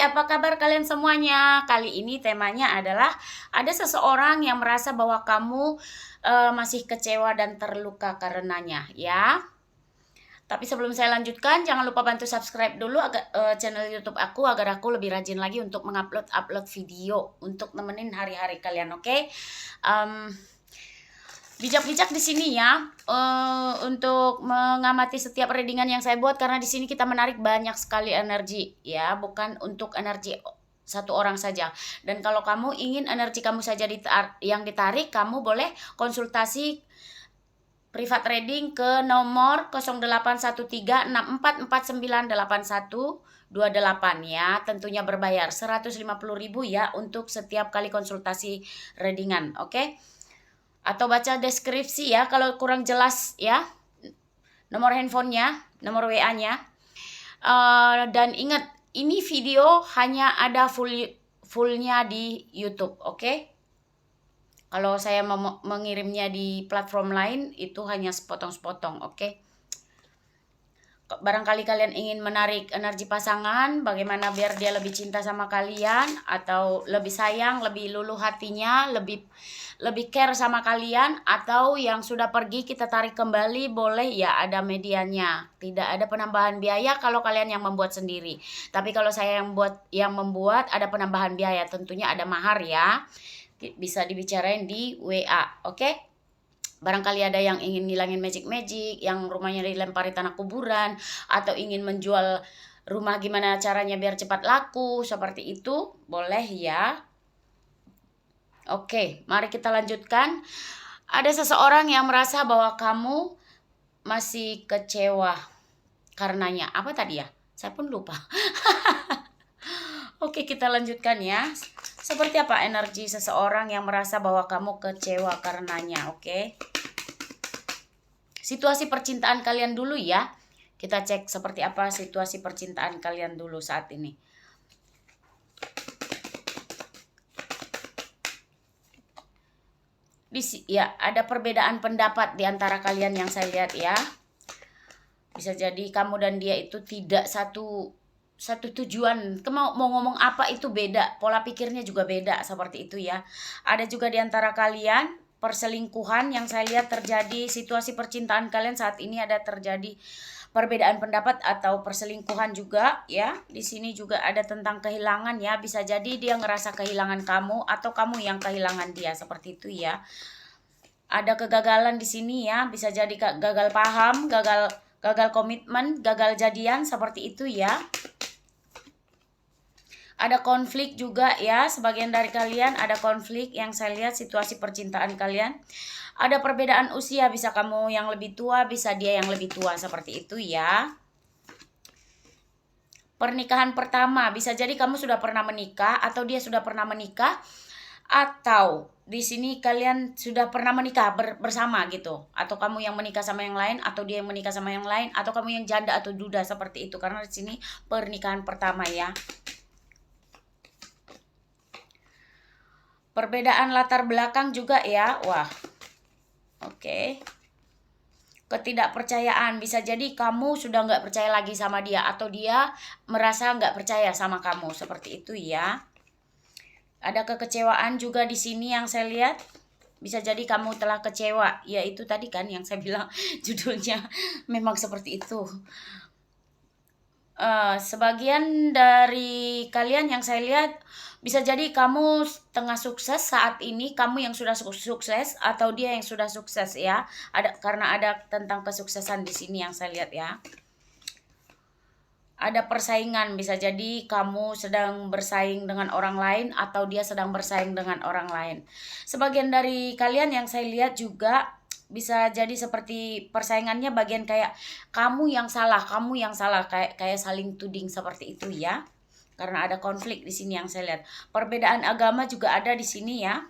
apa kabar kalian semuanya? Kali ini temanya adalah ada seseorang yang merasa bahwa kamu masih kecewa dan terluka karenanya, ya. Tapi sebelum saya lanjutkan, jangan lupa bantu subscribe dulu channel YouTube aku agar aku lebih rajin lagi untuk mengupload video untuk nemenin hari-hari kalian, oke? Bijak-bijak di sini ya, untuk mengamati setiap readingan yang saya buat, karena di sini kita menarik banyak sekali energi ya, bukan untuk energi satu orang saja. Dan kalau kamu ingin energi kamu saja yang ditarik, kamu boleh konsultasi privat reading ke nomor 081364498128 ya, tentunya berbayar 150.000 ya untuk setiap kali konsultasi readingan, oke? Atau baca deskripsi ya kalau kurang jelas ya, nomor handphonenya, nomor WA-nya. Dan ingat, ini video hanya ada fullnya di YouTube, oke? Kalau saya mengirimnya di platform lain itu hanya sepotong-sepotong, oke? Barangkali kalian ingin menarik energi pasangan, bagaimana biar dia lebih cinta sama kalian, atau lebih sayang, lebih luluh hatinya, lebih care sama kalian, atau yang sudah pergi kita tarik kembali, boleh ya, ada medianya. Tidak ada penambahan biaya kalau kalian yang membuat sendiri. Tapi kalau saya yang membuat ada penambahan biaya, tentunya ada mahar ya. Bisa dibicarain di WA, oke? Barangkali ada yang ingin ngilangin magic, yang rumahnya dilempari tanah kuburan, atau ingin menjual rumah gimana caranya biar cepat laku, seperti itu, boleh ya. Oke, mari kita lanjutkan. Ada seseorang yang merasa bahwa kamu masih kecewa karenanya. Apa tadi ya? Saya pun lupa. Oke, kita lanjutkan ya. Seperti apa energi seseorang yang merasa bahwa kamu kecewa karenanya, oke? Situasi percintaan kalian dulu ya. Kita cek seperti apa situasi percintaan kalian dulu saat ini. Ya, ada perbedaan pendapat di antara kalian yang saya lihat ya. Bisa jadi kamu dan dia itu tidak satu tujuan. Mau ngomong apa itu beda, pola pikirnya juga beda, seperti itu ya. Ada juga di antara kalian perselingkuhan yang saya lihat terjadi. Situasi percintaan kalian saat ini ada terjadi perbedaan pendapat atau perselingkuhan juga ya. Di sini juga ada tentang kehilangan ya. Bisa jadi dia ngerasa kehilangan kamu atau kamu yang kehilangan dia, seperti itu ya. Ada kegagalan di sini ya. Bisa jadi gagal paham, gagal komitmen, gagal jadian, seperti itu ya. Ada konflik juga ya, sebagian dari kalian ada konflik yang saya lihat situasi percintaan kalian. Ada perbedaan usia, bisa kamu yang lebih tua, bisa dia yang lebih tua, seperti itu ya. Pernikahan pertama, bisa jadi kamu sudah pernah menikah atau dia sudah pernah menikah, atau di sini kalian sudah pernah menikah bersama gitu, atau kamu yang menikah sama yang lain, atau dia yang menikah sama yang lain, atau kamu yang janda atau duda, seperti itu, karena di sini pernikahan pertama ya. Perbedaan latar belakang juga ya. Wah. Oke. Ketidakpercayaan, bisa jadi kamu sudah nggak percaya lagi sama dia, atau dia merasa nggak percaya sama kamu, seperti itu ya. Ada kekecewaan juga di sini yang saya lihat. Bisa jadi kamu telah kecewa, yaitu tadi kan yang saya bilang judulnya memang seperti itu. Sebagian dari kalian yang saya lihat bisa jadi kamu tengah sukses saat ini, kamu yang sudah sukses atau dia yang sudah sukses ya. Karena ada tentang kesuksesan di sini yang saya lihat ya. Ada persaingan, bisa jadi kamu sedang bersaing dengan orang lain atau dia sedang bersaing dengan orang lain. Sebagian dari kalian yang saya lihat juga bisa jadi seperti persaingannya bagian kayak kamu yang salah, kayak saling tuding, seperti itu ya. Karena ada konflik di sini yang saya lihat. Perbedaan agama juga ada di sini ya.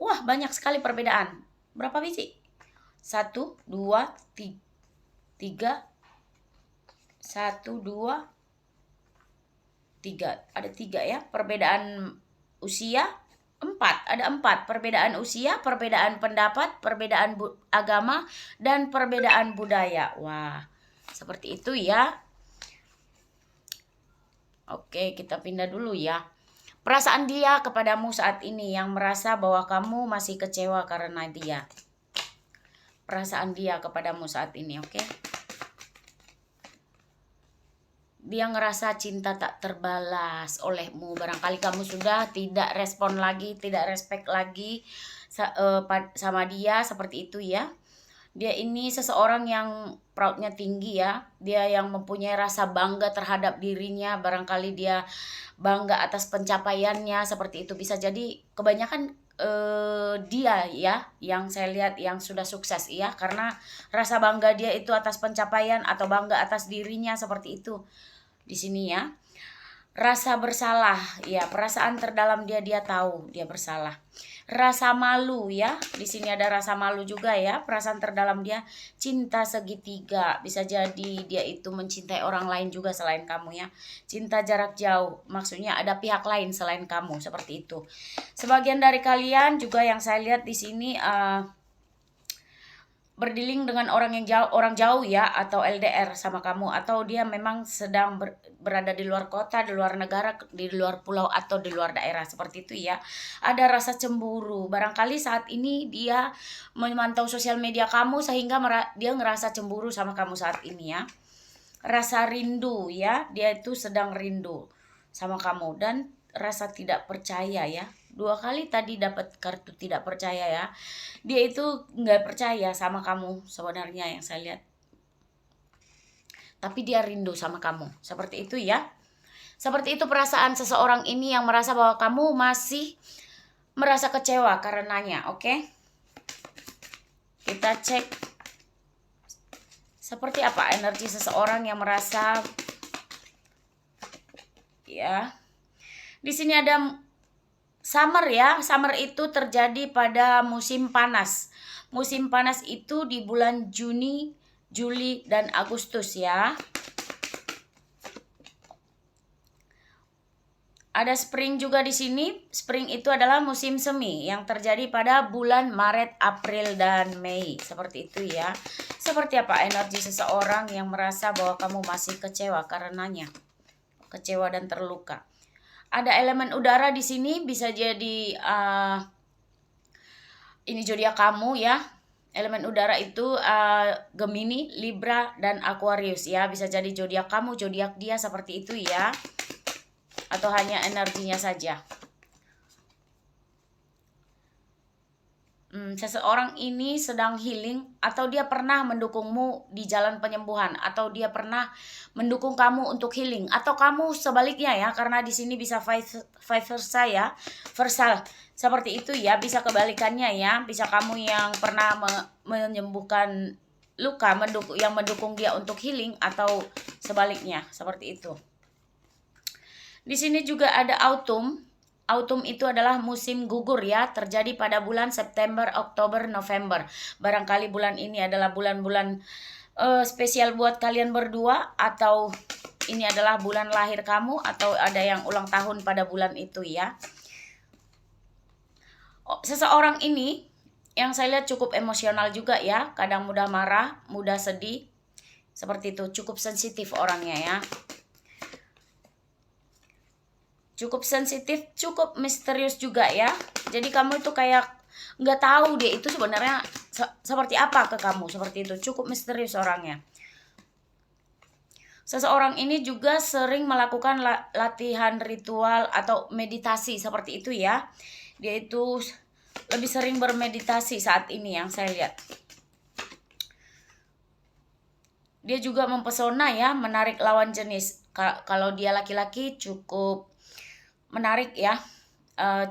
Wah, banyak sekali perbedaan. Berapa biji? 1, 2, 3. 1, 2, 3. Ada 3 ya. Perbedaan usia 4. Ada 4. Perbedaan usia, perbedaan pendapat, perbedaan agama, dan perbedaan budaya. Wah, seperti itu ya. Oke, kita pindah dulu ya. Perasaan dia kepadamu saat ini yang merasa bahwa kamu masih kecewa karena dia. Perasaan dia kepadamu saat ini, oke? Dia ngerasa cinta tak terbalas olehmu. Barangkali kamu sudah tidak respon lagi, tidak respect lagi sama dia, seperti itu ya. Dia ini seseorang yang proudnya tinggi ya. Dia yang mempunyai rasa bangga terhadap dirinya. Barangkali dia bangga atas pencapaiannya, seperti itu. Bisa jadi kebanyakan dia ya yang saya lihat yang sudah sukses ya. Karena rasa bangga dia itu atas pencapaian atau bangga atas dirinya, seperti itu. Di sini ya. Rasa bersalah, ya perasaan terdalam dia tahu dia bersalah. Rasa malu ya, di sini ada rasa malu juga ya, perasaan terdalam dia. Cinta segitiga, bisa jadi dia itu mencintai orang lain juga selain kamu ya. Cinta jarak jauh, maksudnya ada pihak lain selain kamu, seperti itu. Sebagian dari kalian juga yang saya lihat di sini berdealing dengan orang jauh ya, atau LDR sama kamu, atau dia memang sedang berada di luar kota, di luar negara, di luar pulau atau di luar daerah, seperti itu ya. Ada rasa cemburu. Barangkali saat ini dia memantau sosial media kamu sehingga dia ngerasa cemburu sama kamu saat ini ya. Rasa rindu ya, dia itu sedang rindu sama kamu, dan rasa tidak percaya ya. 2 kali tadi dapat kartu tidak percaya ya. Dia itu nggak percaya sama kamu sebenarnya yang saya lihat. Tapi dia rindu sama kamu. Seperti itu ya. Seperti itu perasaan seseorang ini yang merasa bahwa kamu masih merasa kecewa karenanya, oke? Kita cek seperti apa energi seseorang yang merasa ya. Di sini ada summer ya. Summer itu terjadi pada musim panas. Musim panas itu di bulan Juni, Juli, dan Agustus ya. Ada spring juga di sini. Spring itu adalah musim semi yang terjadi pada bulan Maret, April, dan Mei. Seperti itu ya. Seperti apa energi seseorang yang merasa bahwa kamu masih kecewa karenanya. Kecewa dan terluka. Ada elemen udara di sini, bisa jadi ini zodiak kamu ya. Elemen udara itu Gemini, Libra, dan Aquarius ya. Bisa jadi zodiak kamu, zodiak dia, seperti itu ya. Atau hanya energinya saja. Seseorang ini sedang healing, atau dia pernah mendukungmu di jalan penyembuhan, atau dia pernah mendukung kamu untuk healing, atau kamu sebaliknya ya, karena di sini bisa vice versa ya, versal seperti itu ya, bisa kebalikannya ya, bisa kamu yang pernah menyembuhkan luka, yang mendukung dia untuk healing, atau sebaliknya seperti itu. Di sini juga ada autumn. Autumn itu adalah musim gugur ya, terjadi pada bulan September, Oktober, November. Barangkali bulan ini adalah bulan-bulan spesial buat kalian berdua, atau ini adalah bulan lahir kamu, atau ada yang ulang tahun pada bulan itu ya. Seseorang ini yang saya lihat cukup emosional juga ya, kadang mudah marah, mudah sedih, seperti itu, cukup sensitif orangnya ya. Cukup sensitif, cukup misterius juga ya. Jadi kamu itu kayak nggak tahu dia itu sebenarnya seperti apa ke kamu, seperti itu. Cukup misterius orangnya. Seseorang ini juga sering melakukan latihan ritual atau meditasi, seperti itu ya. Dia itu lebih sering bermeditasi saat ini yang saya lihat. Dia juga mempesona ya, menarik lawan jenis. Kalau dia laki-laki cukup menarik ya,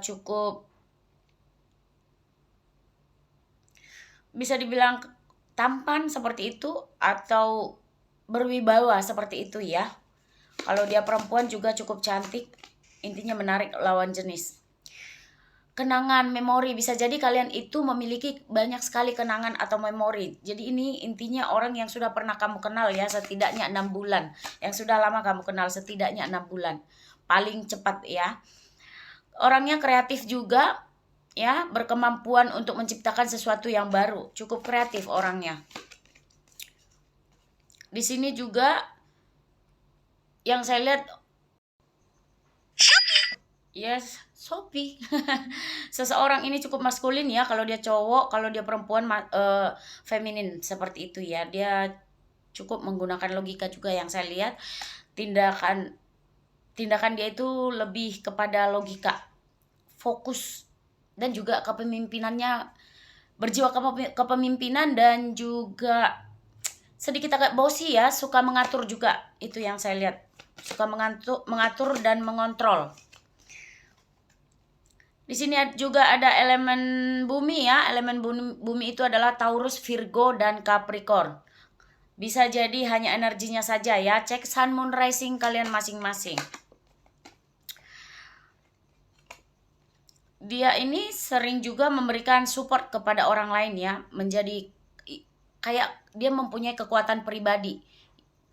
cukup bisa dibilang tampan seperti itu, atau berwibawa seperti itu ya. Kalau dia perempuan juga cukup cantik, intinya menarik lawan jenis. Kenangan, memori, bisa jadi kalian itu memiliki banyak sekali kenangan atau memori. Jadi ini intinya orang yang sudah pernah kamu kenal ya, setidaknya 6 bulan. Yang sudah lama kamu kenal, setidaknya 6 bulan. Paling cepat ya. Orangnya kreatif juga ya, berkemampuan untuk menciptakan sesuatu yang baru. Cukup kreatif orangnya. Di sini juga yang saya lihat Yes, Shopee. Seseorang ini cukup maskulin ya, kalau dia cowok, kalau dia perempuan feminin seperti itu ya. Dia cukup menggunakan logika juga yang saya lihat. Tindakan tindakan dia itu lebih kepada logika, fokus, dan juga kepemimpinannya, berjiwa kepemimpinan, dan juga sedikit agak bossy ya, suka mengatur juga. Itu yang saya lihat. Suka mengatur dan mengontrol. Di sini juga ada elemen bumi ya. Elemen bumi itu adalah Taurus, Virgo, dan Capricorn. Bisa jadi hanya energinya saja ya. Cek Sun, Moon, Rising kalian masing-masing. Dia ini sering juga memberikan support kepada orang lain ya. Menjadi kayak dia mempunyai kekuatan pribadi.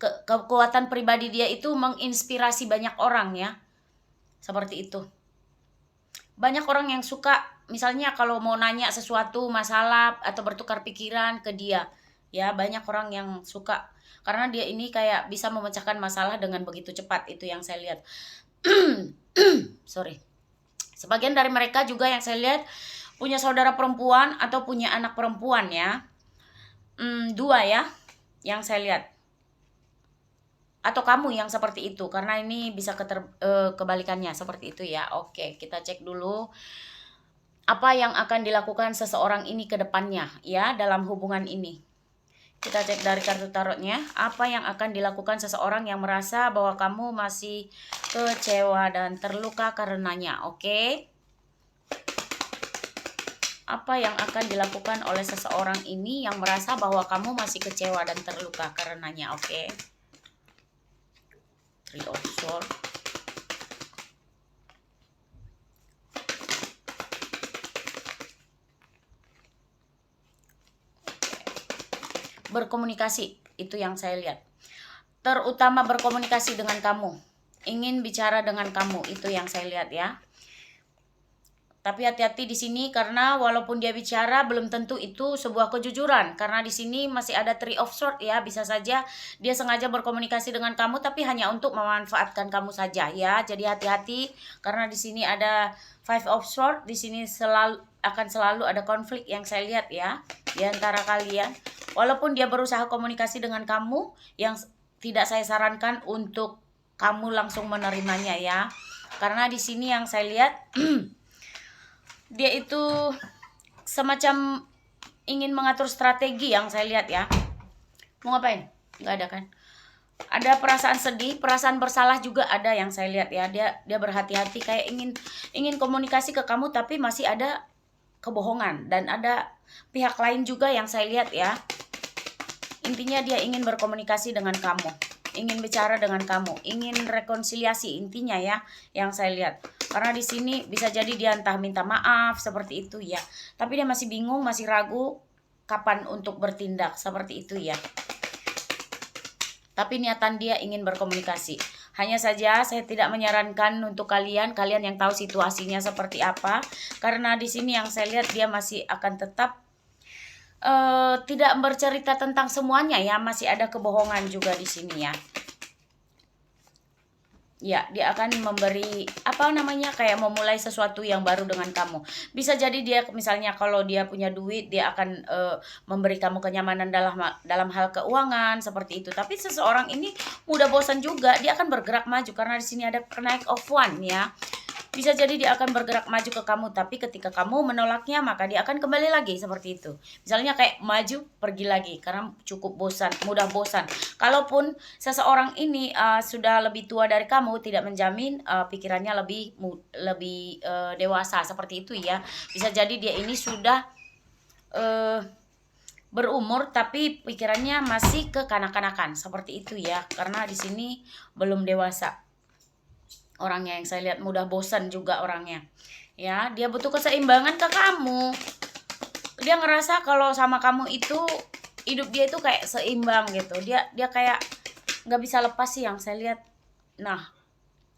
Kekuatan pribadi dia itu menginspirasi banyak orang ya. Seperti itu. Banyak orang yang suka misalnya kalau mau nanya sesuatu masalah atau bertukar pikiran ke dia ya, banyak orang yang suka karena dia ini kayak bisa memecahkan masalah dengan begitu cepat. Itu yang saya lihat. Sorry. Sebagian dari mereka juga yang saya lihat punya saudara perempuan atau punya anak perempuan ya. Dua ya yang saya lihat. Atau kamu yang seperti itu, karena ini bisa kebalikannya seperti itu ya. Oke, kita cek dulu apa yang akan dilakukan seseorang ini ke depannya ya dalam hubungan ini. Kita cek dari kartu tarotnya, apa yang akan dilakukan seseorang yang merasa bahwa kamu masih kecewa dan terluka karenanya. Oke. Apa yang akan dilakukan oleh seseorang ini yang merasa bahwa kamu masih kecewa dan terluka karenanya. Oke. Three of Swords. Berkomunikasi, itu yang saya lihat. Terutama berkomunikasi dengan kamu. Ingin bicara dengan kamu, itu yang saya lihat ya. Tapi hati-hati di sini karena walaupun dia bicara belum tentu itu sebuah kejujuran, karena di sini masih ada Three of Swords ya. Bisa saja dia sengaja berkomunikasi dengan kamu tapi hanya untuk memanfaatkan kamu saja ya. Jadi hati-hati karena di sini ada Five of Swords. Di sini akan selalu ada konflik yang saya lihat ya di antara kalian. Walaupun dia berusaha komunikasi dengan kamu, yang tidak saya sarankan untuk kamu langsung menerimanya ya. Karena di sini yang saya lihat dia itu semacam ingin mengatur strategi yang saya lihat ya. Mau ngapain? Nggak ada kan? Ada perasaan sedih, perasaan bersalah juga ada yang saya lihat ya. Dia berhati-hati kayak ingin komunikasi ke kamu tapi masih ada kebohongan dan ada pihak lain juga yang saya lihat ya. Intinya dia ingin berkomunikasi dengan kamu, ingin bicara dengan kamu, ingin rekonsiliasi intinya ya yang saya lihat. Karena di sini bisa jadi dia entah minta maaf seperti itu ya. Tapi dia masih bingung, masih ragu kapan untuk bertindak seperti itu ya. Tapi niatan dia ingin berkomunikasi. Hanya saja saya tidak menyarankan untuk kalian yang tahu situasinya seperti apa. Karena di sini yang saya lihat dia masih akan tetap tidak bercerita tentang semuanya ya. Masih ada kebohongan juga di sini ya. Ya, dia akan memberi kayak memulai sesuatu yang baru dengan kamu. Bisa jadi dia misalnya kalau dia punya duit, dia akan memberi kamu kenyamanan dalam hal keuangan seperti itu. Tapi seseorang ini mudah bosan juga, dia akan bergerak maju karena di sini ada Knight of Wands ya. Bisa jadi dia akan bergerak maju ke kamu, tapi ketika kamu menolaknya maka dia akan kembali lagi seperti itu. Misalnya kayak maju pergi lagi karena cukup bosan, mudah bosan. Kalaupun seseorang ini sudah lebih tua dari kamu, tidak menjamin pikirannya lebih dewasa seperti itu ya. Bisa jadi dia ini sudah berumur tapi pikirannya masih kekanak-kanakan seperti itu ya. Karena di sini belum dewasa. Orangnya yang saya lihat mudah bosan juga orangnya ya. Dia butuh keseimbangan ke kamu. Dia ngerasa kalau sama kamu itu hidup dia itu kayak seimbang gitu. Dia kayak nggak bisa lepas sih yang saya lihat. Nah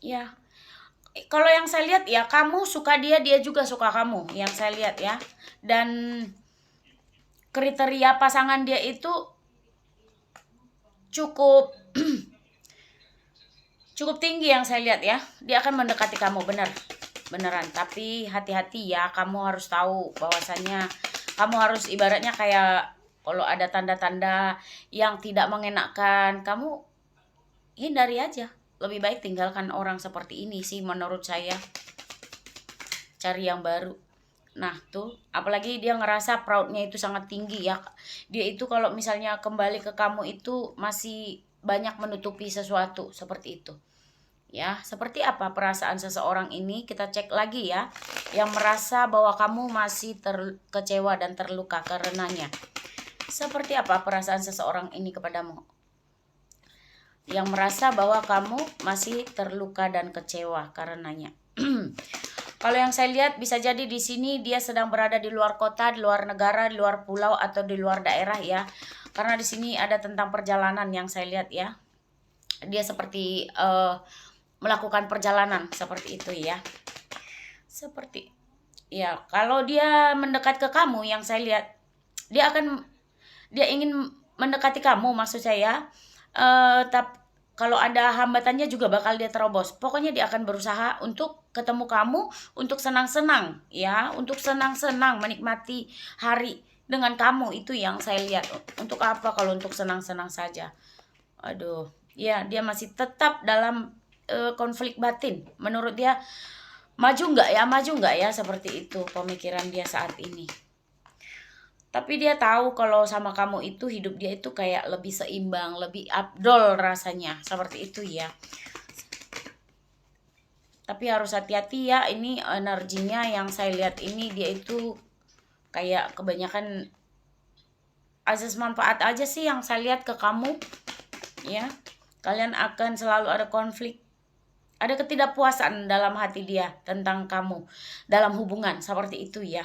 ya, kalau yang saya lihat ya, kamu suka dia juga suka kamu yang saya lihat ya. Dan kriteria pasangan dia itu cukup cukup tinggi yang saya lihat ya. Dia akan mendekati kamu, benar. beneran. Tapi hati-hati ya, kamu harus tahu bahwasannya kamu harus ibaratnya kayak kalau ada tanda-tanda yang tidak mengenakan, kamu hindari aja. Lebih baik tinggalkan orang seperti ini sih menurut saya. Cari yang baru. Nah tuh, apalagi dia ngerasa proudnya itu sangat tinggi ya. Dia itu kalau misalnya kembali ke kamu itu masih banyak menutupi sesuatu seperti itu. Ya, seperti apa perasaan seseorang ini? Kita cek lagi ya. Yang merasa bahwa kamu masih terkecewa dan terluka karenanya. Seperti apa perasaan seseorang ini kepadamu? Yang merasa bahwa kamu masih terluka dan kecewa karenanya. Kalau yang saya lihat bisa jadi di sini dia sedang berada di luar kota, di luar negara, di luar pulau atau di luar daerah ya. Karena di sini ada tentang perjalanan yang saya lihat ya. Dia seperti melakukan perjalanan seperti itu ya. Seperti ya, kalau dia mendekat ke kamu yang saya lihat dia ingin mendekati kamu maksud saya. Tapi kalau ada hambatannya juga bakal dia terobos. Pokoknya dia akan berusaha untuk ketemu kamu, untuk senang-senang ya, untuk senang-senang menikmati hari dengan kamu. Itu yang saya lihat. Untuk apa kalau untuk senang-senang saja? Aduh, ya dia masih tetap dalam konflik batin. Menurut dia maju nggak ya seperti itu pemikiran dia saat ini. Tapi dia tahu kalau sama kamu itu hidup dia itu kayak lebih seimbang, lebih afdol rasanya. Seperti itu ya. Tapi harus hati-hati ya, ini energinya yang saya lihat ini dia itu kayak kebanyakan asas manfaat aja sih yang saya lihat ke kamu. Ya, kalian akan selalu ada konflik. Ada ketidakpuasan dalam hati dia tentang kamu dalam hubungan seperti itu ya.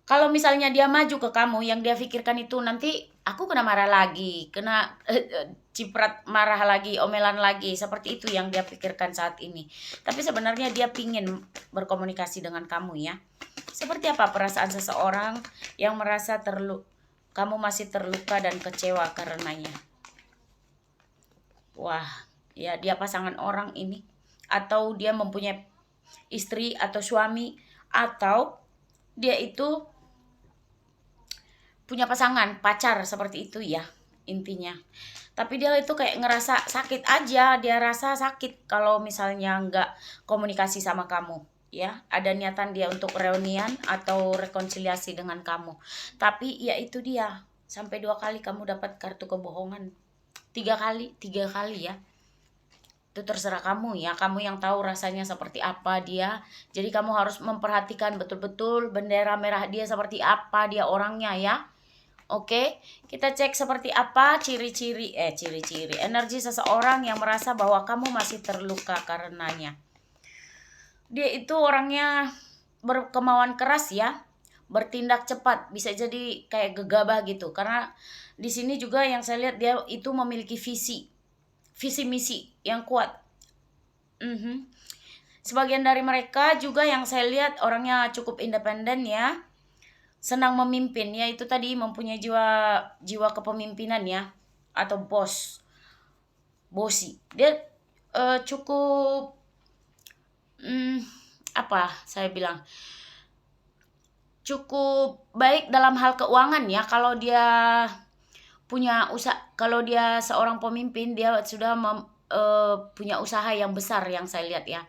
Kalau misalnya dia maju ke kamu, yang dia pikirkan itu nanti aku kena marah lagi, kena ciprat marah lagi, omelan lagi, seperti itu yang dia pikirkan saat ini. Tapi sebenarnya dia pingin berkomunikasi dengan kamu ya. Seperti apa perasaan seseorang yang merasa kamu masih terluka dan kecewa karenanya? Wah, ya dia pasangan orang ini. Atau dia mempunyai istri atau suami, atau dia itu punya pasangan, pacar seperti itu ya intinya. Tapi dia itu kayak ngerasa sakit aja, dia rasa sakit kalau misalnya nggak komunikasi sama kamu ya. Ada niatan dia untuk reunian atau rekonsiliasi dengan kamu. Tapi ya itu dia, sampai 2 kali kamu dapat kartu kebohongan. 3 kali ya. Itu terserah kamu ya, kamu yang tahu rasanya seperti apa dia. Jadi kamu harus memperhatikan betul-betul bendera merah dia seperti apa dia orangnya ya. Oke, kita cek seperti apa ciri-ciri energi seseorang yang merasa bahwa kamu masih terluka karenanya. Dia itu orangnya berkemauan keras ya, bertindak cepat, bisa jadi kayak gegabah gitu. Karena di sini juga yang saya lihat dia itu memiliki visi misi yang kuat. Sebagian dari mereka juga yang saya lihat orangnya cukup independen ya. Senang memimpin ya, itu tadi mempunyai jiwa kepemimpinan ya, atau bosi. Dia cukup apa saya bilang, cukup baik dalam hal keuangan ya. Kalau dia punya usaha, kalau dia seorang pemimpin, dia sudah punya usaha yang besar yang saya lihat ya.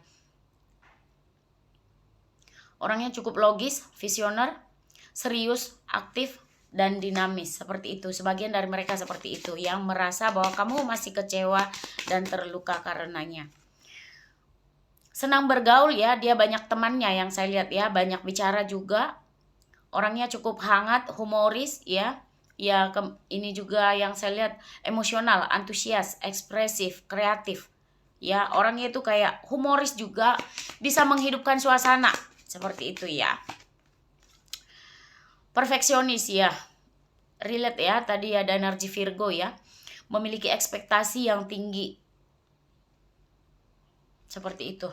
Orangnya cukup logis, visioner, serius, aktif, dan dinamis seperti itu. Sebagian dari mereka seperti itu yang merasa bahwa kamu masih kecewa dan terluka karenanya. Senang bergaul ya, dia banyak temannya yang saya lihat ya, banyak bicara juga. Orangnya cukup hangat, humoris ya. Ya, ini juga yang saya lihat emosional, antusias, ekspresif, kreatif. Ya, orangnya itu kayak humoris juga, bisa menghidupkan suasana seperti itu ya. Perfeksionis ya, relate ya, tadi ada energi Virgo ya, memiliki ekspektasi yang tinggi seperti itu.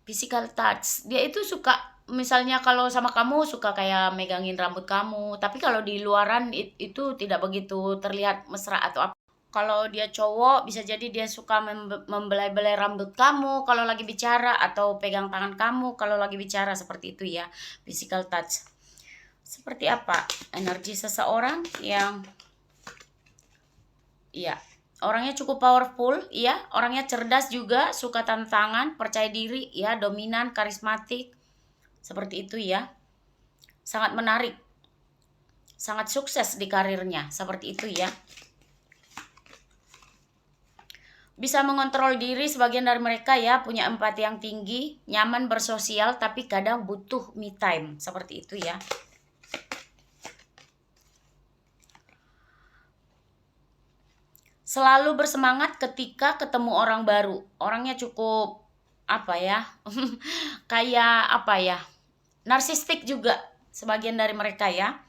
Physical touch, dia itu suka, misalnya kalau sama kamu suka kayak megangin rambut kamu, tapi kalau di luaran itu tidak begitu terlihat mesra atau apa. Kalau dia cowok, bisa jadi dia suka membelai-belai rambut kamu kalau lagi bicara, atau pegang tangan kamu kalau lagi bicara, seperti itu ya. Physical touch. Seperti apa energi seseorang yang ya, orangnya cukup powerful, ya, orangnya cerdas juga, suka tantangan, percaya diri, ya, dominan, karismatik. Seperti itu ya. Sangat menarik. Sangat sukses di karirnya, seperti itu ya. Bisa mengontrol diri, sebagian dari mereka ya, punya empati yang tinggi, nyaman bersosial, tapi kadang butuh me time, seperti itu ya. Selalu bersemangat ketika ketemu orang baru. Orangnya cukup apa ya? Kayak apa ya? Narsistik juga sebagian dari mereka ya.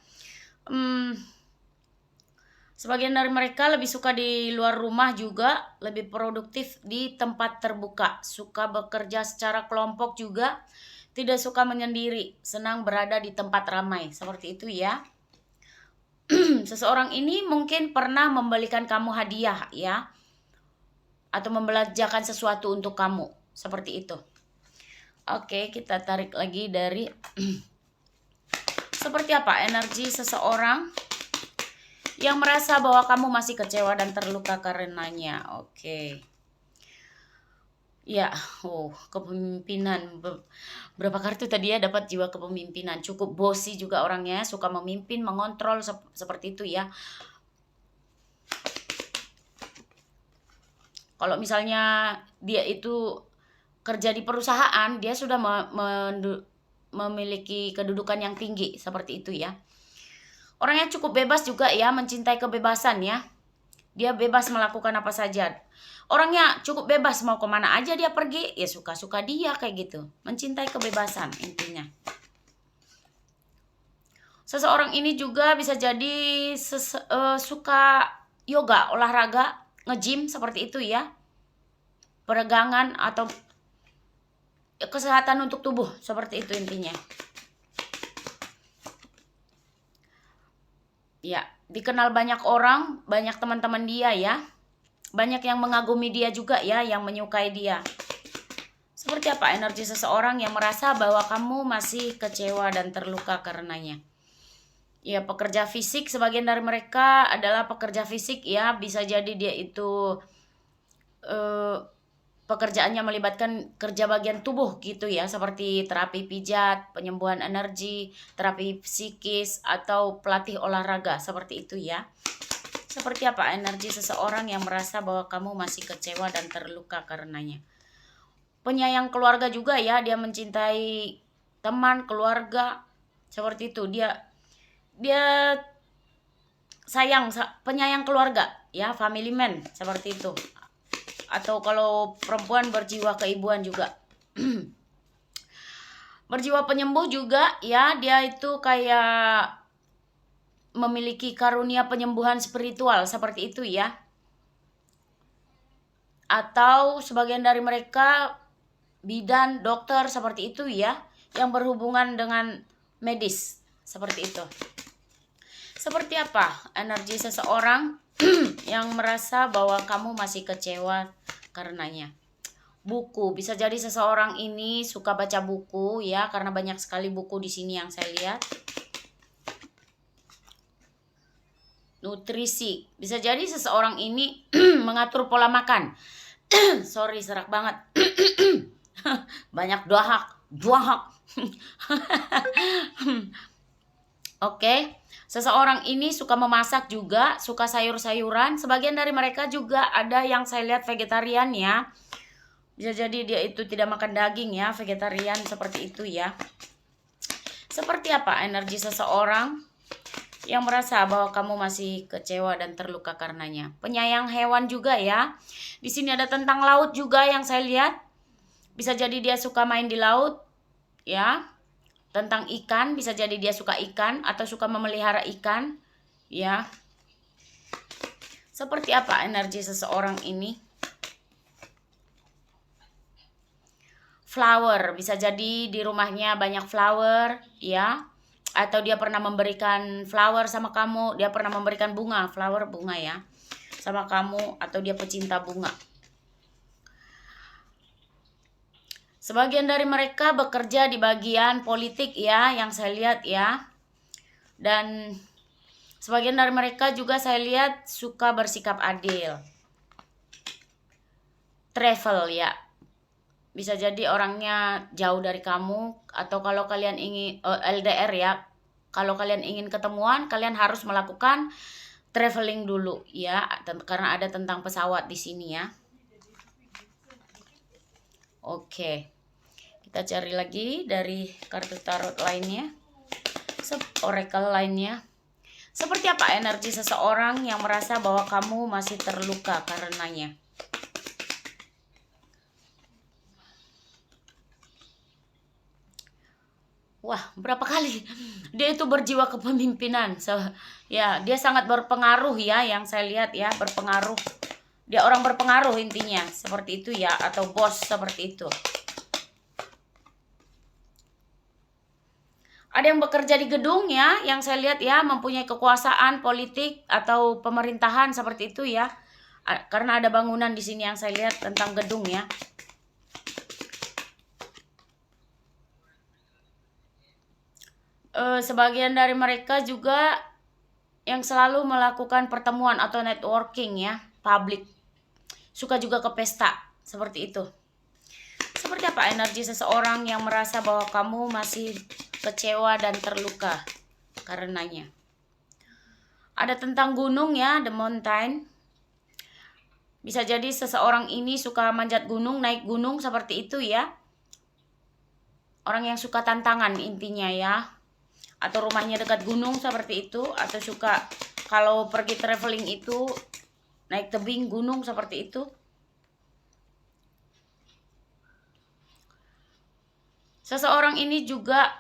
Sebagian dari mereka lebih suka di luar rumah juga, lebih produktif di tempat terbuka, suka bekerja secara kelompok juga, tidak suka menyendiri, senang berada di tempat ramai, seperti itu ya. Seseorang ini mungkin pernah membelikan kamu hadiah ya, atau membelanjakan sesuatu untuk kamu, seperti itu. Oke, kita tarik lagi dari seperti apa energi seseorang yang merasa bahwa kamu masih kecewa dan terluka karenanya. Oke. Ya, kepemimpinan. Berapa kartu tadi ya, dapat jiwa kepemimpinan. Cukup bossy juga orangnya, suka memimpin, mengontrol, seperti itu ya. Kalau misalnya dia itu kerja di perusahaan, dia sudah memiliki kedudukan yang tinggi, seperti itu ya. Orangnya cukup bebas juga ya, mencintai kebebasan ya. Dia bebas melakukan apa saja. Orangnya cukup bebas, mau kemana aja dia pergi, ya suka-suka dia kayak gitu. Mencintai kebebasan intinya. Seseorang ini juga bisa jadi suka yoga, olahraga, nge-gym, seperti itu ya. Peregangan atau kesehatan untuk tubuh, seperti itu intinya. Ya, dikenal banyak orang, banyak teman-teman dia ya. Banyak yang mengagumi dia juga ya, yang menyukai dia. Seperti apa energi seseorang yang merasa bahwa kamu masih kecewa dan terluka karenanya. Ya, pekerja fisik, sebagian dari mereka adalah pekerja fisik ya. Bisa jadi dia itu pekerjaannya melibatkan kerja bagian tubuh gitu ya, seperti terapi pijat, penyembuhan energi, terapi psikis, atau pelatih olahraga, seperti itu ya. Seperti apa energi seseorang yang merasa bahwa kamu masih kecewa dan terluka karenanya. Penyayang keluarga juga ya, dia mencintai teman, keluarga, seperti itu. Dia sayang, penyayang keluarga ya, family man, seperti itu. Atau kalau perempuan berjiwa keibuan juga. Berjiwa penyembuh juga ya, dia itu kayak memiliki karunia penyembuhan spiritual, seperti itu ya. Atau sebagian dari mereka bidan, dokter, seperti itu ya, yang berhubungan dengan medis, seperti itu. Seperti apa energi seseorang yang merasa bahwa kamu masih kecewa karenanya. Buku, bisa jadi seseorang ini suka baca buku ya, karena banyak sekali buku di sini yang saya lihat. Nutrisi, bisa jadi seseorang ini mengatur pola makan. Sorry, serak banget. Banyak dahak. Oke. Seseorang ini suka memasak juga, suka sayur-sayuran. Sebagian dari mereka juga ada yang saya lihat vegetarian ya. Bisa jadi dia itu tidak makan daging ya, vegetarian, seperti itu ya. Seperti apa energi seseorang yang merasa bahwa kamu masih kecewa dan terluka karenanya. Penyayang hewan juga ya. Di sini ada tentang laut juga yang saya lihat. Bisa jadi dia suka main di laut ya. Tentang ikan, bisa jadi dia suka ikan atau suka memelihara ikan ya. Seperti apa energi seseorang ini? Flower, bisa jadi di rumahnya banyak flower ya. Atau dia pernah memberikan flower sama kamu, dia pernah memberikan bunga, flower bunga ya. sama kamu atau dia pecinta bunga. Sebagian dari mereka bekerja di bagian politik ya, yang saya lihat ya. Dan sebagian dari mereka juga saya lihat suka bersikap adil. Travel ya. Bisa jadi orangnya jauh dari kamu, atau kalau kalian ingin LDR ya. Kalau kalian ingin ketemuan, kalian harus melakukan traveling dulu ya, karena ada tentang pesawat di sini ya. Oke. Kita cari lagi dari kartu tarot lainnya. Oracle lainnya. Seperti apa energi seseorang yang merasa bahwa kamu masih terluka karenanya? Wah, berapa kali dia itu berjiwa kepemimpinan. Ya, dia sangat berpengaruh ya, yang saya lihat ya, berpengaruh. Dia orang berpengaruh intinya, seperti itu ya, atau bos seperti itu. Ada yang bekerja di gedung ya, yang saya lihat ya, mempunyai kekuasaan politik atau pemerintahan seperti itu ya. Karena ada bangunan di sini yang saya lihat tentang gedung ya. Sebagian dari mereka juga yang selalu melakukan pertemuan atau networking ya, public. Suka juga ke pesta, seperti itu. Seperti apa energi seseorang yang merasa bahwa kamu masih kecewa dan terluka karenanya? Ada tentang gunung ya, the mountain. Bisa jadi seseorang ini suka manjat gunung, naik gunung seperti itu ya. Orang yang suka tantangan intinya ya. Atau rumahnya dekat gunung seperti itu, atau suka kalau pergi traveling itu naik tebing gunung seperti itu. Seseorang ini juga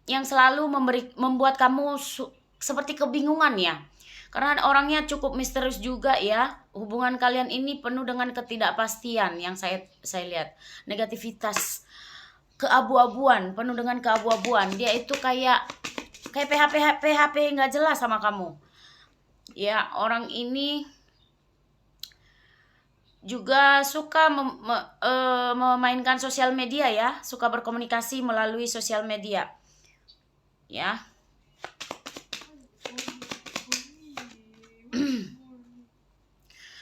yang selalu membuat kamu seperti kebingungan ya. Karena orangnya cukup misterius juga ya. Hubungan kalian ini penuh dengan ketidakpastian yang saya lihat. Negativitas, keabu-abuan, penuh dengan keabu-abuan. Dia itu kayak PHP nggak jelas sama kamu. Ya, orang ini juga suka memainkan sosial media ya, suka berkomunikasi melalui sosial media. Ya.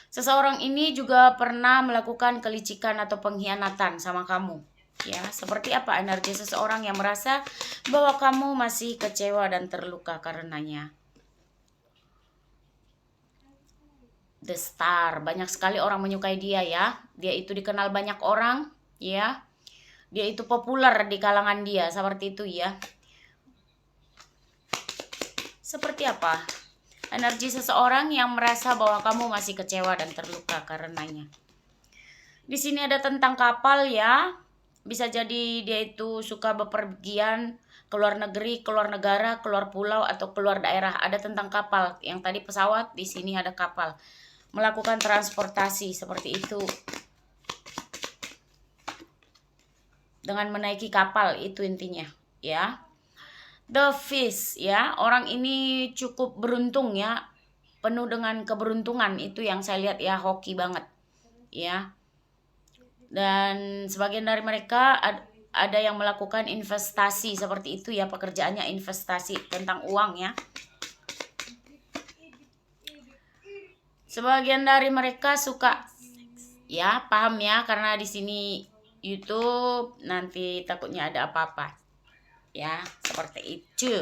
Seseorang ini juga pernah melakukan kelicikan atau pengkhianatan sama kamu. Ya, seperti apa energi seseorang yang merasa bahwa kamu masih kecewa dan terluka karenanya? The Star, banyak sekali orang menyukai dia ya. Dia itu dikenal banyak orang ya. Dia itu populer di kalangan dia, seperti itu ya. Seperti apa energi seseorang yang merasa bahwa kamu masih kecewa dan terluka karenanya? Di sini ada tentang kapal ya. Bisa jadi dia itu suka bepergian ke luar negeri, keluar negara, keluar pulau atau keluar daerah. Ada tentang kapal. Yang tadi pesawat, di sini ada kapal. Melakukan transportasi seperti itu. Dengan menaiki kapal itu intinya, ya. The Fish ya, orang ini cukup beruntung ya. Penuh dengan keberuntungan, itu yang saya lihat ya, hoki banget. Ya. Dan sebagian dari mereka ada yang melakukan investasi seperti itu ya, pekerjaannya investasi tentang uang ya. Sebagian dari mereka suka ya, paham ya, karena di sini YouTube nanti takutnya ada apa-apa. Ya, seperti itu.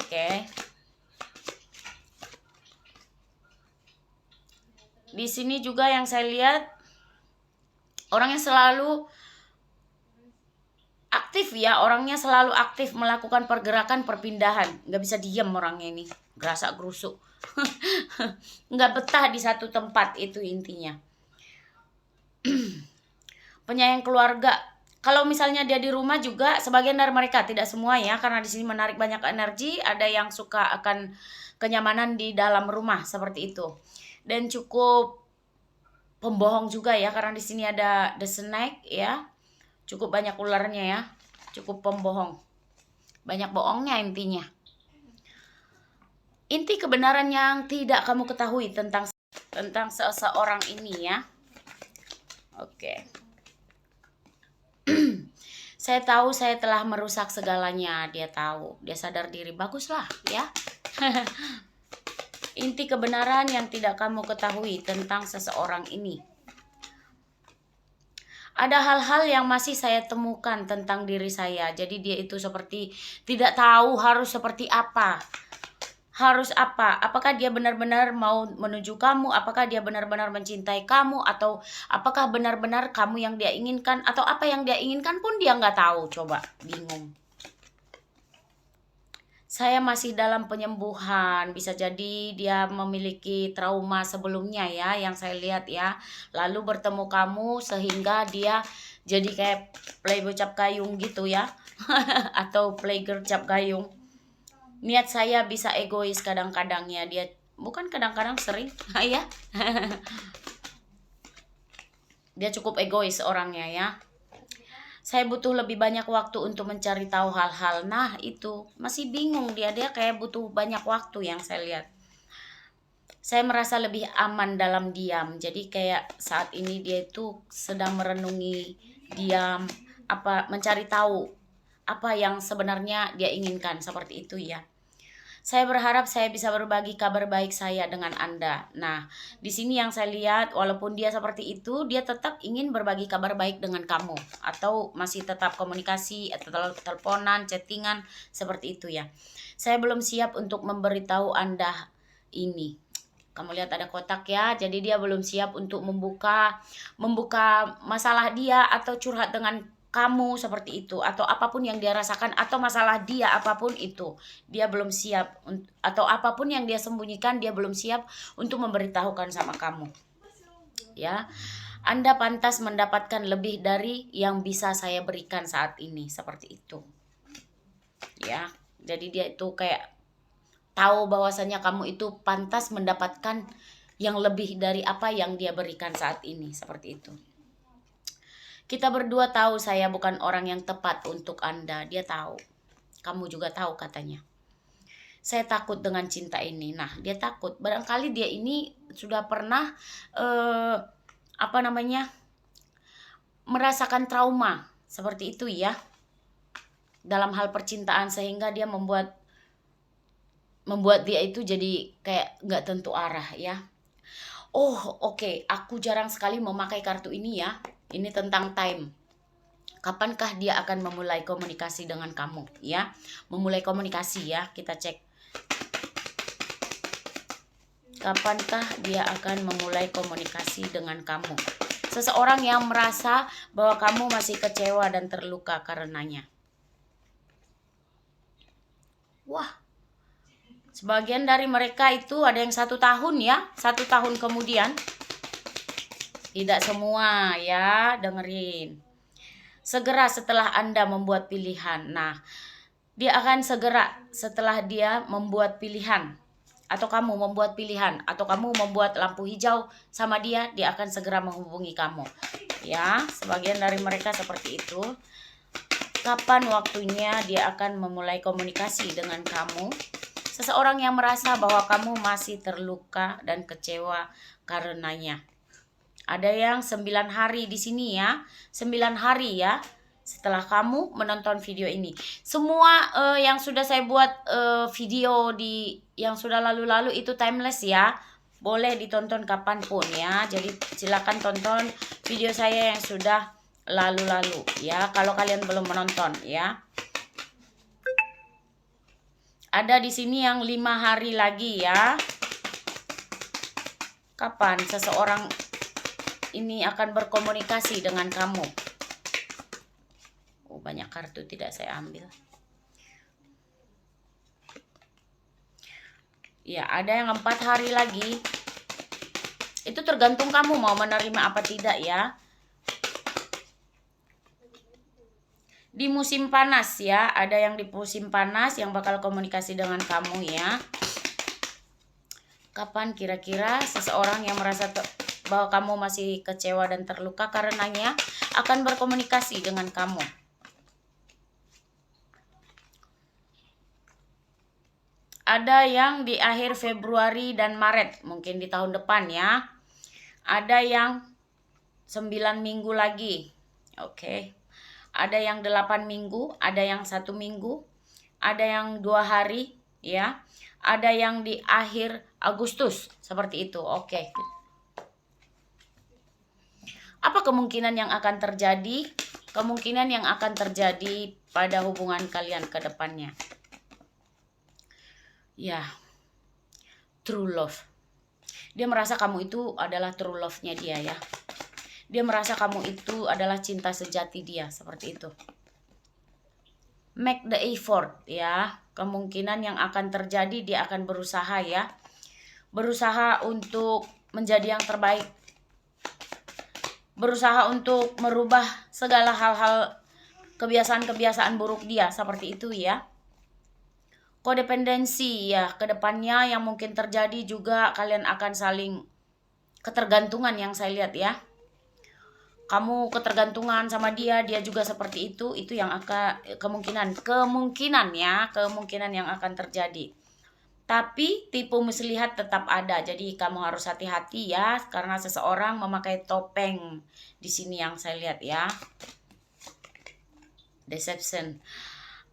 Oke. Di sini juga yang saya lihat orang yang selalu aktif ya, orangnya selalu aktif melakukan pergerakan perpindahan. Nggak bisa diam orangnya ini, gerasak gerusuk. Nggak betah di satu tempat, itu intinya. Penyayang keluarga. Kalau misalnya dia di rumah juga, sebagian dari mereka, tidak semua ya, karena di sini menarik banyak energi. Ada yang suka akan kenyamanan di dalam rumah seperti itu. Dan cukup pembohong juga ya, karena di sini ada the snake ya. Cukup banyak ularnya ya. Cukup pembohong. Banyak bohongnya intinya. Inti kebenaran yang tidak kamu ketahui tentang seseorang ini ya. Oke. Saya tahu saya telah merusak segalanya. Dia tahu, dia sadar diri. Baguslah ya. Inti kebenaran yang tidak kamu ketahui tentang seseorang ini. Ada hal-hal yang masih saya temukan tentang diri saya. Jadi dia itu seperti tidak tahu harus seperti apa. Harus apa? Apakah dia benar-benar mau menuju kamu? Apakah dia benar-benar mencintai kamu? Atau apakah benar-benar kamu yang dia inginkan? Atau apa yang dia inginkan pun dia nggak tahu. Coba, bingung. Saya masih dalam penyembuhan. Bisa jadi dia memiliki trauma sebelumnya ya, yang saya lihat ya. Lalu bertemu kamu sehingga dia jadi kayak playboy cap gayung gitu ya. Atau playgirl cap gayung. Niat saya bisa egois kadang-kadang ya. Dia bukan kadang-kadang, sering ya. Dia cukup egois orangnya ya. Saya butuh lebih banyak waktu untuk mencari tahu hal-hal. Nah itu masih bingung dia kayak butuh banyak waktu yang saya lihat. Saya merasa lebih aman dalam diam. Jadi kayak saat ini dia itu sedang merenungi, diam, mencari tahu apa yang sebenarnya dia inginkan, seperti itu ya. Saya berharap saya bisa berbagi kabar baik saya dengan Anda. Nah, di sini yang saya lihat, walaupun dia seperti itu, dia tetap ingin berbagi kabar baik dengan kamu. Atau masih tetap komunikasi, atau teleponan, chattingan, seperti itu ya. Saya belum siap untuk memberitahu Anda ini. Kamu lihat ada kotak ya, jadi dia belum siap untuk membuka masalah dia atau curhat dengan kamu seperti itu, atau apapun yang dia rasakan atau masalah dia apapun itu, dia belum siap, atau apapun yang dia sembunyikan dia belum siap untuk memberitahukan sama kamu. Ya, Anda pantas mendapatkan lebih dari yang bisa saya berikan saat ini, seperti itu. Ya, jadi dia itu kayak tahu bahwasanya kamu itu pantas mendapatkan yang lebih dari apa yang dia berikan saat ini, seperti itu. Kita berdua tahu saya bukan orang yang tepat untuk Anda. Dia tahu. Kamu juga tahu katanya. Saya takut dengan cinta ini. Nah, dia takut. Barangkali dia ini sudah pernah merasakan trauma seperti itu ya. Dalam hal percintaan, sehingga dia membuat dia itu jadi kayak nggak tentu arah ya. Oh, oke. Aku jarang sekali memakai kartu ini ya. Ini tentang time. Kapankah dia akan memulai komunikasi dengan kamu ya? Memulai komunikasi ya, kita cek. Kapankah dia akan memulai komunikasi dengan kamu? Seseorang yang merasa bahwa kamu masih kecewa dan terluka karenanya. Wah, sebagian dari mereka itu ada yang 1 tahun ya, 1 tahun kemudian. Tidak semua ya, dengerin. Segera setelah Anda membuat pilihan. Nah, dia akan segera setelah dia membuat pilihan. Atau kamu membuat pilihan. Atau kamu membuat lampu hijau sama dia akan segera menghubungi kamu. Ya, sebagian dari mereka seperti itu. Kapan waktunya dia akan memulai komunikasi dengan kamu? Seseorang yang merasa bahwa kamu masih terluka dan kecewa karenanya. Ada yang 9 hari di sini ya. 9 hari ya. Setelah kamu menonton video ini. Semua yang sudah saya buat video yang sudah lalu-lalu itu timeless ya. Boleh ditonton kapanpun ya. Jadi silakan tonton video saya yang sudah lalu-lalu ya. Kalau kalian belum menonton ya. Ada di sini yang 5 hari lagi ya. Kapan seseorang ini akan berkomunikasi dengan kamu? Oh, banyak kartu tidak saya ambil. Ya, ada yang 4 hari lagi. Itu tergantung kamu mau menerima apa tidak ya. Di musim panas ya, ada yang di musim panas yang bakal komunikasi dengan kamu ya. Kapan kira-kira seseorang yang merasa bahwa kamu masih kecewa dan terluka karenanya akan berkomunikasi dengan kamu? Ada yang di akhir Februari dan Maret, mungkin di tahun depan ya. Ada yang 9 minggu lagi. Oke. Ada yang 8 minggu, ada yang 1 minggu, ada yang 2 hari ya. Ada yang di akhir Agustus, seperti itu. Oke. Apa kemungkinan yang akan terjadi? Kemungkinan yang akan terjadi pada hubungan kalian ke depannya. Ya, true love. Dia merasa kamu itu adalah true love-nya dia ya. Dia merasa kamu itu adalah cinta sejati dia, seperti itu. Make the effort ya. Kemungkinan yang akan terjadi, dia akan berusaha ya. Berusaha untuk menjadi yang terbaik. Berusaha untuk merubah segala hal-hal kebiasaan-kebiasaan buruk dia, seperti itu ya. Kodependensi ya, kedepannya yang mungkin terjadi juga kalian akan saling ketergantungan yang saya lihat ya. Kamu ketergantungan sama dia, dia juga seperti itu yang akan kemungkinan yang akan terjadi. Tapi tipu muslihat tetap ada, jadi kamu harus hati-hati ya, karena seseorang memakai topeng di sini yang saya lihat ya. Deception.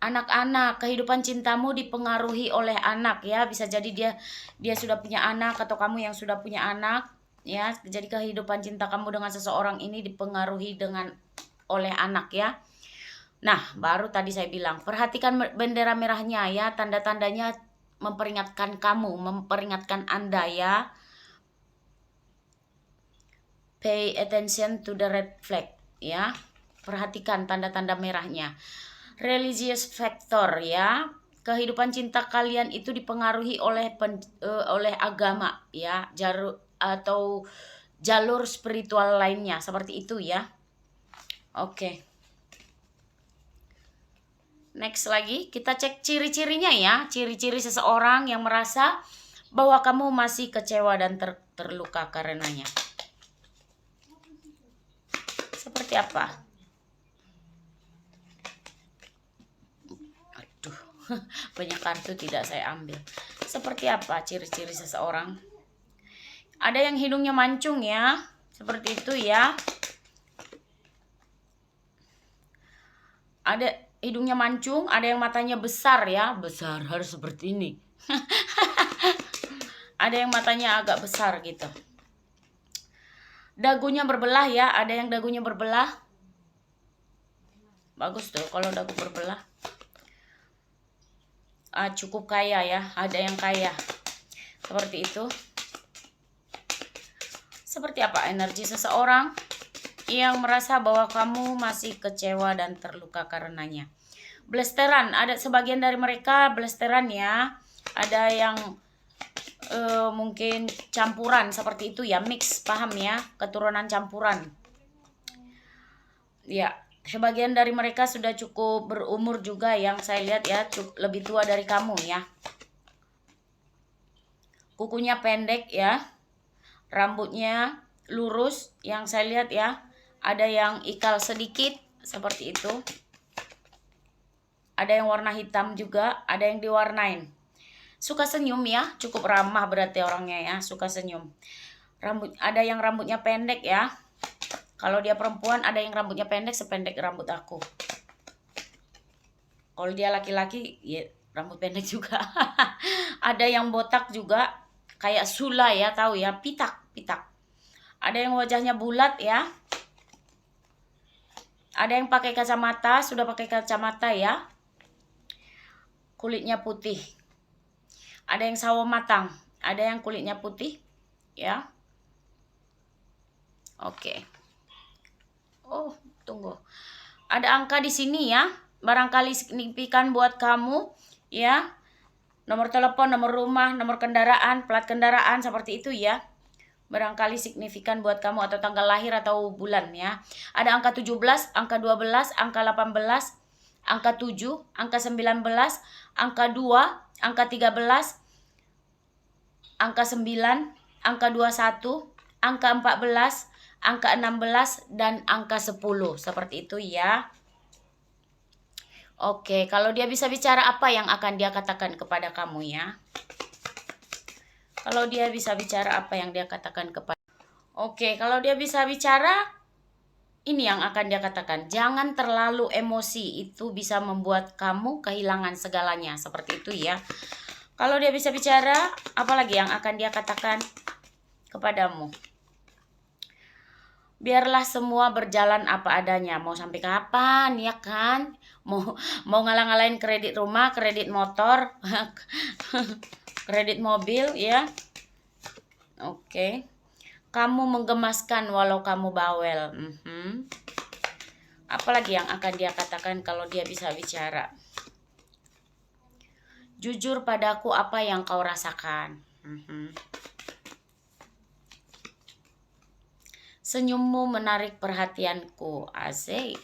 Anak-anak, kehidupan cintamu dipengaruhi oleh anak ya. Bisa jadi dia sudah punya anak atau kamu yang sudah punya anak ya. Jadi kehidupan cinta kamu dengan seseorang ini dipengaruhi oleh anak ya. Nah, baru tadi saya bilang, perhatikan bendera merahnya ya. Tanda-tandanya memperingatkan kamu, memperingatkan Anda ya. Pay attention to the red flag ya. Perhatikan tanda-tanda merahnya. Religious factor ya, kehidupan cinta kalian itu dipengaruhi oleh agama ya, atau jalur spiritual lainnya, seperti itu ya. Oke. Next lagi kita cek ciri-cirinya ya, ciri-ciri seseorang yang merasa bahwa kamu masih kecewa dan terluka karenanya. Seperti apa? Banyak kartu tidak saya ambil. Seperti apa ciri-ciri seseorang? Ada yang hidungnya mancung ya, seperti itu ya. Ada hidungnya mancung, ada yang matanya besar ya, besar harus seperti ini. Ada yang matanya agak besar gitu. Dagunya berbelah ya, ada yang dagunya berbelah. Bagus tuh kalau dagu berbelah. Cukup kaya ya, ada yang kaya, seperti itu. Seperti apa energi seseorang yang merasa bahwa kamu masih kecewa dan terluka karenanya? Blasteran, ada sebagian dari mereka blasteran ya, ada yang mungkin campuran seperti itu ya, mix, paham ya, keturunan campuran ya. Sebagian dari mereka sudah cukup berumur juga yang saya lihat ya, lebih tua dari kamu ya. Kukunya pendek ya. Rambutnya lurus yang saya lihat ya. Ada yang ikal sedikit seperti itu. Ada yang warna hitam juga, ada yang diwarnain. Suka senyum ya, cukup ramah berarti orangnya ya, suka senyum. Ada yang rambutnya pendek ya. Kalau dia perempuan, ada yang rambutnya pendek sependek rambut aku. Kalau dia laki-laki, ya rambut pendek juga. Ada yang botak juga, kayak Sula ya, tahu ya, pitak. Ada yang wajahnya bulat ya. Ada yang pakai kacamata, sudah pakai kacamata ya. Kulitnya putih. Ada yang sawo matang, ada yang kulitnya putih ya. Oke. Oh, tunggu. Ada angka di sini ya. Barangkali signifikan buat kamu ya. Nomor telepon, nomor rumah, nomor kendaraan, plat kendaraan seperti itu ya. Barangkali signifikan buat kamu atau tanggal lahir atau bulan ya. Ada angka 17, angka 12, angka 18, angka 7, angka 19, angka 2, angka 13, angka 9, angka 21, angka 14, angka 16, dan angka 10. Seperti itu ya. Oke, kalau dia bisa bicara, apa yang akan dia katakan kepada kamu ya? Kalau dia bisa bicara, apa yang dia katakan kepada... Oke, kalau dia bisa bicara, ini yang akan dia katakan. Jangan terlalu emosi, itu bisa membuat kamu kehilangan segalanya. Seperti itu ya. Kalau dia bisa bicara, apalagi yang akan dia katakan kepadamu? Biarlah semua berjalan apa adanya. Mau sampai kapan ya kan? Mau ngalang-ngalain kredit rumah, kredit motor, kredit mobil ya. Oke. Kamu menggemaskan walau kamu bawel. Apalagi yang akan dia katakan kalau dia bisa bicara? Jujur padaku apa yang kau rasakan. Senyummu menarik perhatianku. Asik.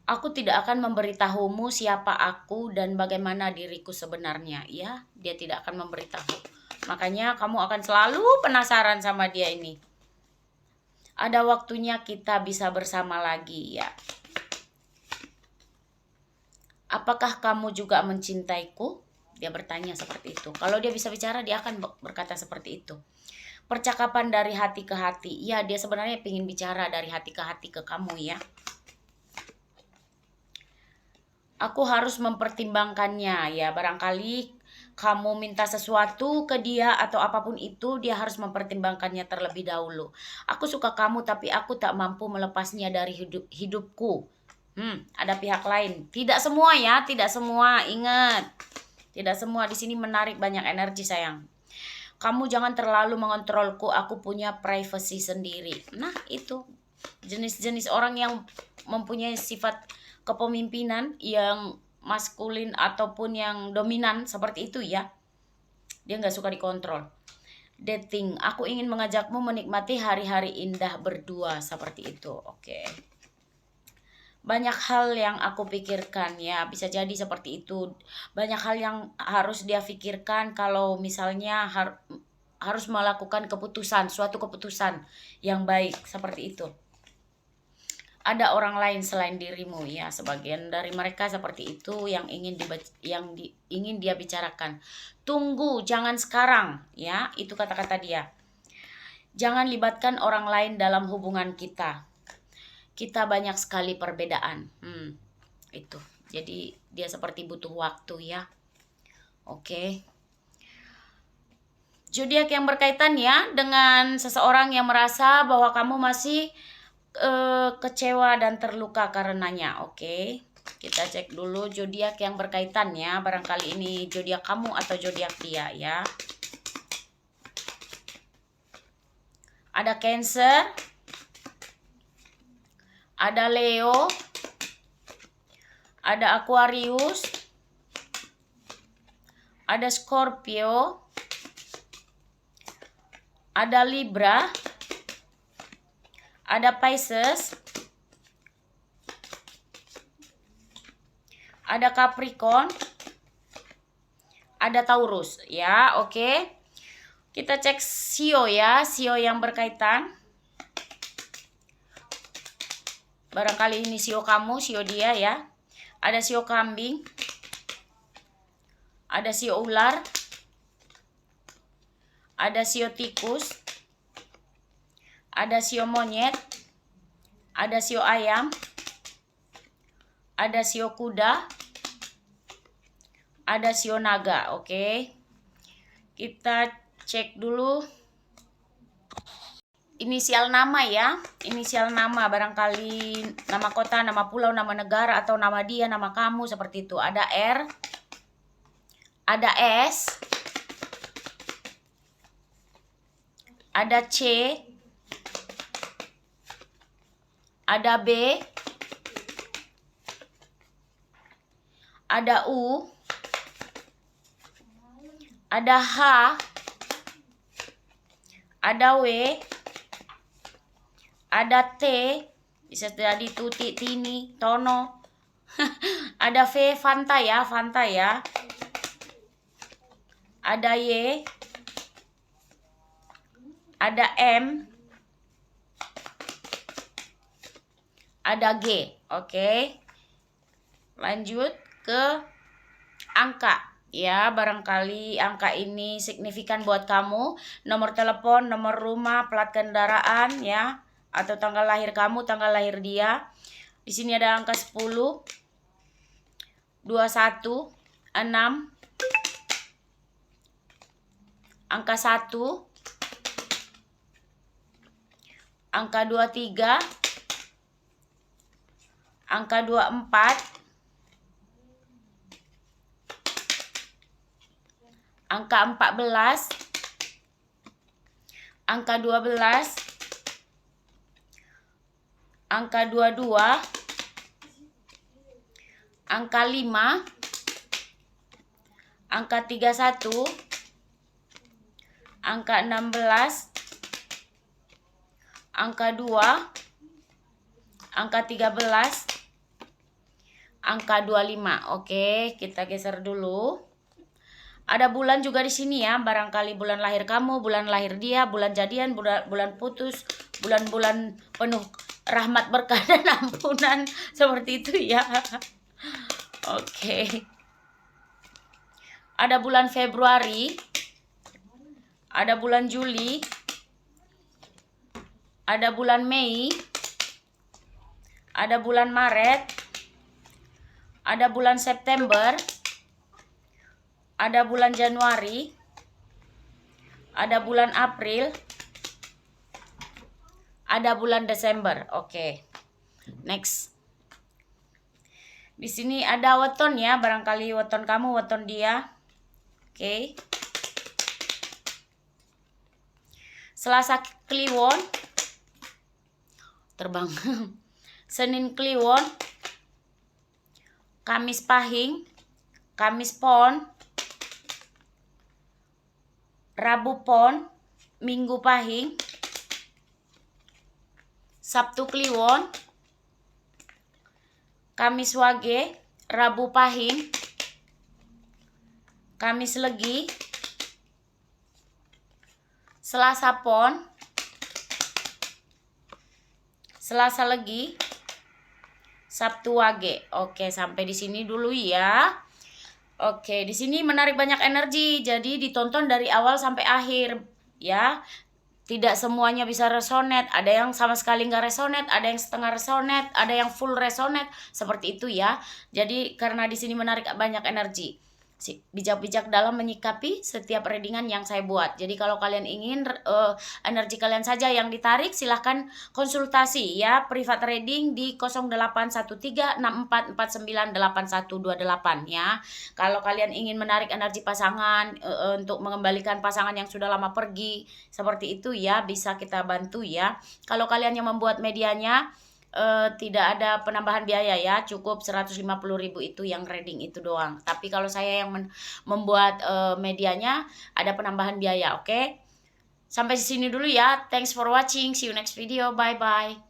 Aku tidak akan memberitahumu siapa aku dan bagaimana diriku sebenarnya. Ya, dia tidak akan memberitahu. Makanya kamu akan selalu penasaran sama dia ini. Ada waktunya kita bisa bersama lagi ya. Apakah kamu juga mencintaiku? Dia bertanya seperti itu. Kalau dia bisa bicara, dia akan berkata seperti itu. Percakapan dari hati ke hati. Ya, dia sebenarnya ingin bicara dari hati ke kamu ya. Aku harus mempertimbangkannya ya. Barangkali kamu minta sesuatu ke dia atau apapun itu, dia harus mempertimbangkannya terlebih dahulu. Aku suka kamu tapi aku tak mampu melepasnya dari hidupku. Ada pihak lain. Tidak semua ya, tidak semua. Ingat. Tidak semua. Di sini menarik banyak energi sayang. Kamu jangan terlalu mengontrolku, aku punya privacy sendiri. Nah, itu jenis-jenis orang yang mempunyai sifat kepemimpinan yang maskulin ataupun yang dominan seperti itu ya. Dia nggak suka dikontrol. Dating, aku ingin mengajakmu menikmati hari-hari indah berdua seperti itu. Oke. Banyak hal yang aku pikirkan ya, bisa jadi seperti itu. Banyak hal yang harus dia pikirkan kalau misalnya harus melakukan keputusan, suatu keputusan yang baik seperti itu. Ada orang lain selain dirimu ya, sebagian dari mereka seperti itu yang ingin dia bicarakan. Tunggu, jangan sekarang ya, itu kata-kata dia. Jangan libatkan orang lain dalam hubungan kita. Kita banyak sekali perbedaan. Itu. Jadi dia seperti butuh waktu ya. Oke. Zodiak yang berkaitan ya dengan seseorang yang merasa bahwa kamu masih kecewa dan terluka karenanya. Oke. Kita cek dulu zodiak yang berkaitan ya. Barangkali ini zodiak kamu atau zodiak dia ya. Ada Cancer. Ada Leo, ada Aquarius, ada Scorpio, ada Libra, ada Pisces, ada Capricorn, ada Taurus ya. Oke. Kita cek Sio ya, Sio yang berkaitan. Barangkali ini sio kamu, sio dia ya. Ada sio kambing. Ada sio ular. Ada sio tikus. Ada sio monyet. Ada sio ayam. Ada sio kuda. Ada sio naga, oke. Kita cek dulu inisial nama ya, inisial nama, barangkali nama kota, nama pulau, nama negara, atau nama dia, nama kamu, seperti itu. Ada R, ada S, ada C, ada B, ada U, ada H, ada W, ada T, bisa jadi Tuti, Tini, Tono. Ada V, Fanta ya, Fanta ya. Ada Y, ada M, ada G. Oke. Lanjut ke angka. Ya, barangkali angka ini signifikan buat kamu. Nomor telepon, nomor rumah, plat kendaraan ya, atau tanggal lahir kamu, tanggal lahir dia. Di sini ada angka 10, 21, 6, angka 1, angka 23, angka 24, angka 14, angka 12, angka 22, angka 5, angka 31, angka 16, angka 2, angka 13, angka 25. Oke, kita geser dulu. Ada bulan juga di sini ya, barangkali bulan lahir kamu, bulan lahir dia, bulan jadian, bulan putus, bulan-bulan penuh rahmat berkah dan ampunan, seperti itu ya. Oke. Ada bulan Februari, ada bulan Juli, ada bulan Mei, ada bulan Maret, ada bulan September, ada bulan Januari, ada bulan April, ada bulan Desember. Oke. Next. Di sini ada weton ya, barangkali weton kamu, weton dia. Oke. Selasa Kliwon. Terbang. Senin Kliwon. Kamis Pahing, Kamis Pon, Rabu Pon, Minggu Pahing, Sabtu Kliwon, Kamis Wage, Rabu Pahing, Kamis Legi, Selasa Pon, Selasa Legi, Sabtu Wage. Oke, sampai di sini dulu ya. Oke, di sini menarik banyak energi, jadi ditonton dari awal sampai akhir ya. Tidak semuanya bisa resonate, ada yang sama sekali nggak resonate, ada yang setengah resonate, ada yang full resonate, seperti itu ya. Jadi karena di sini menarik banyak energi. Bijak-bijak dalam menyikapi setiap readingan yang saya buat. Jadi kalau kalian ingin energi kalian saja yang ditarik, silahkan konsultasi ya, private reading di 081364498128 ya. Kalau kalian ingin menarik energi pasangan untuk mengembalikan pasangan yang sudah lama pergi, seperti itu ya, bisa kita bantu ya. Kalau kalian yang membuat medianya, tidak ada penambahan biaya ya, cukup 150.000 itu yang reading itu doang. Tapi kalau saya yang membuat medianya ada penambahan biaya. Oke. Sampai di sini dulu ya. Thanks for watching. See you next video. Bye bye.